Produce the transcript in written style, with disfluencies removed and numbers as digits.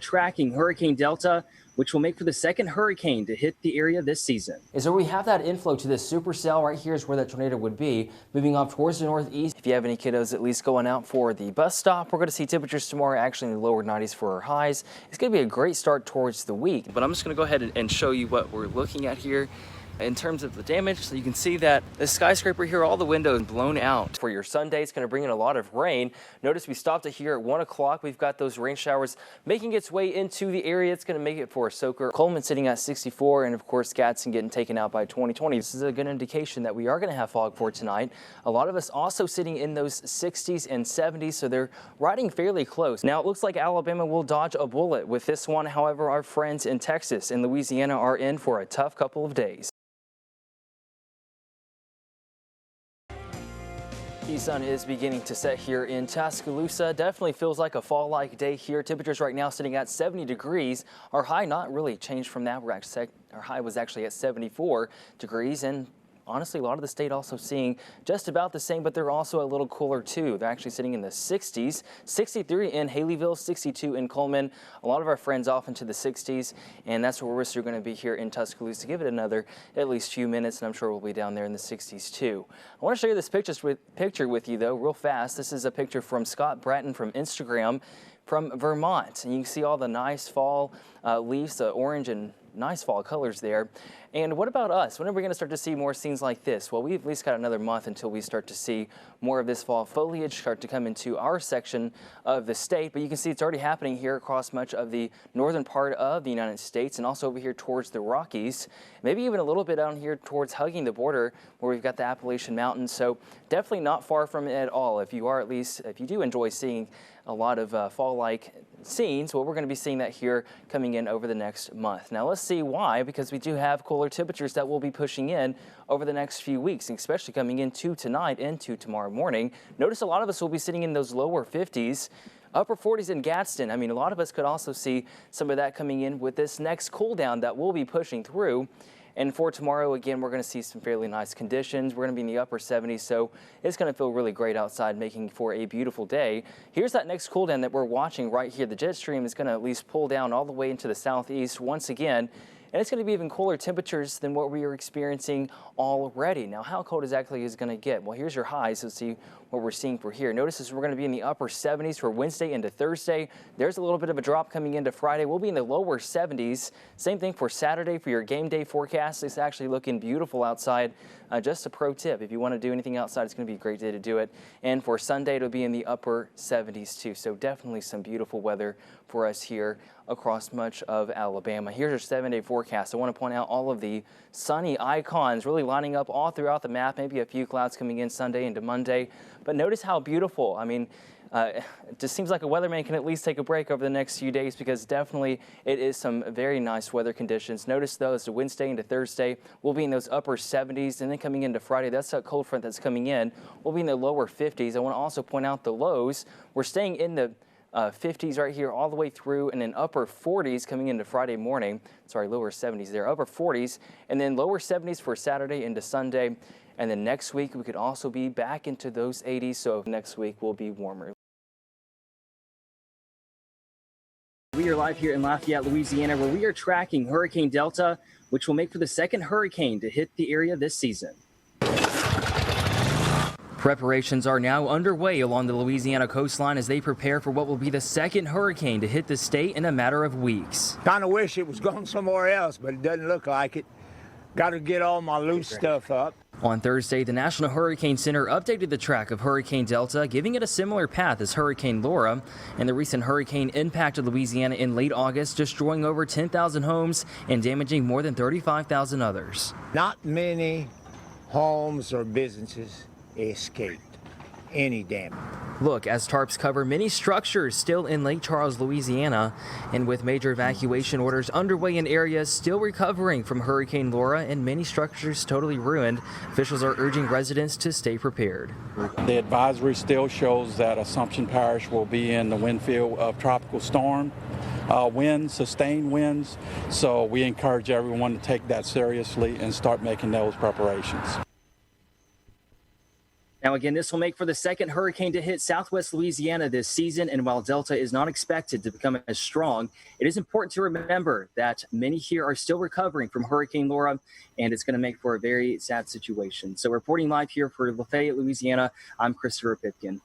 tracking Hurricane Delta, which will make for the second hurricane to hit the area this season. So we have that inflow to this supercell. Right here is where that tornado would be, moving off towards the northeast. If you have any kiddos at least going out for the bus stop, we're going to see temperatures tomorrow actually in the lower 90s for our highs. It's going to be a great start towards the week. But I'm just going to go ahead and show you what we're looking at here. In terms of the damage, so you can see that the skyscraper here, all the windows blown out. For your Sunday, it's going to bring in a lot of rain. Notice we stopped it here at 1 o'clock. We've got those rain showers making its way into the area. It's going to make it for a soaker. Coleman sitting at 64, and of course Gadsden getting taken out by 2020. This is a good indication that we are going to have fog for tonight. A lot of us also sitting in those 60s and 70s, so they're riding fairly close. Now it looks like Alabama will dodge a bullet with this one. However, our friends in Texas and Louisiana are in for a tough couple of days. The sun is beginning to set here in Tuscaloosa. Definitely feels like a fall-like day here. Temperatures right now sitting at 70 degrees. Our high not really changed from that. Our high was actually at 74 degrees, and honestly, a lot of the state also seeing just about the same, but they're also a little cooler too. They're actually sitting in the 60s, 63 in Haleyville, 62 in Coleman. A lot of our friends off into the 60s, and that's where we're going to be here in Tuscaloosa. Give it another at least few minutes, and I'm sure we'll be down there in the 60s too. I want to show you this picture with you though, real fast. This is a picture from Scott Bratton from Instagram from Vermont, and you can see all the nice fall leaves, the orange and nice fall colors there. And what about us? When are we going to start to see more scenes like this? Well, we've at least got another month until we start to see more of this fall foliage start to come into our section of the state. But you can see it's already happening here across much of the northern part of the United States, and also over here towards the Rockies, maybe even a little bit down here towards hugging the border where we've got the Appalachian Mountains. So definitely not far from it at all. If you do enjoy seeing a lot of fall-like scenes, well, we're going to be seeing that here coming in over the next month. Now let's see why, because we do have cooler temperatures that will be pushing in over the next few weeks, especially coming into tonight into tomorrow morning. Notice a lot of us will be sitting in those lower 50s, upper 40s in Gadsden. I mean, a lot of us could also see some of that coming in with this next cool down that will be pushing through. And for tomorrow, again, we're going to see some fairly nice conditions. We're going to be in the upper 70s, so it's going to feel really great outside, making for a beautiful day. Here's that next cool down that we're watching right here. The jet stream is going to at least pull down all the way into the southeast once again. And it's going to be even cooler temperatures than what we are experiencing already. Now, how cold exactly is it going to get? Well, here's your highs. Let's see what we're seeing for here. Notice this, we're going to be in the upper 70s for Wednesday into Thursday. There's a little bit of a drop coming into Friday. We'll be in the lower 70s. Same thing for Saturday for your game day forecast. It's actually looking beautiful outside. Just a pro tip, if you want to do anything outside, it's going to be a great day to do it. And for Sunday, it'll be in the upper 70s too. So definitely some beautiful weather for us here across much of Alabama. Here's our 7-day forecast. I want to point out all of the sunny icons really lining up all throughout the map. Maybe a few clouds coming in Sunday into Monday. But notice how beautiful. I mean, it just seems like a weatherman can at least take a break over the next few days, because definitely it is some very nice weather conditions. Notice though, as to Wednesday into Thursday, we'll be in those upper 70s, and then coming into Friday, that's that cold front that's coming in. We'll be in the lower 50s. I want to also point out the lows. We're staying in the 50s right here all the way through, and then upper 40s coming into Friday morning. Sorry, lower 70s there, upper 40s, and then lower 70s for Saturday into Sunday. And then next week, we could also be back into those 80s, so next week will be warmer. We are live here in Lafayette, Louisiana, where we are tracking Hurricane Delta, which will make for the second hurricane to hit the area this season. Preparations are now underway along the Louisiana coastline as they prepare for what will be the second hurricane to hit the state in a matter of weeks. Kind of wish it was going somewhere else, but it doesn't look like it. Got to get all my loose stuff up. On Thursday, the National Hurricane Center updated the track of Hurricane Delta, giving it a similar path as Hurricane Laura. And the recent hurricane impacted Louisiana in late August, destroying over 10,000 homes and damaging more than 35,000 others. Not many homes or businesses escaped any damage. Look, as tarps cover many structures still in Lake Charles, Louisiana, and with major evacuation orders underway in areas still recovering from Hurricane Laura and many structures totally ruined, officials are urging residents to stay prepared. The advisory still shows that Assumption Parish will be in the wind field of tropical storm. Winds, sustained winds, so we encourage everyone to take that seriously and start making those preparations. Now, again, this will make for the second hurricane to hit Southwest Louisiana this season. And while Delta is not expected to become as strong, it is important to remember that many here are still recovering from Hurricane Laura, and it's going to make for a very sad situation. So reporting live here for Lafayette, Louisiana, I'm Christopher Pipkin.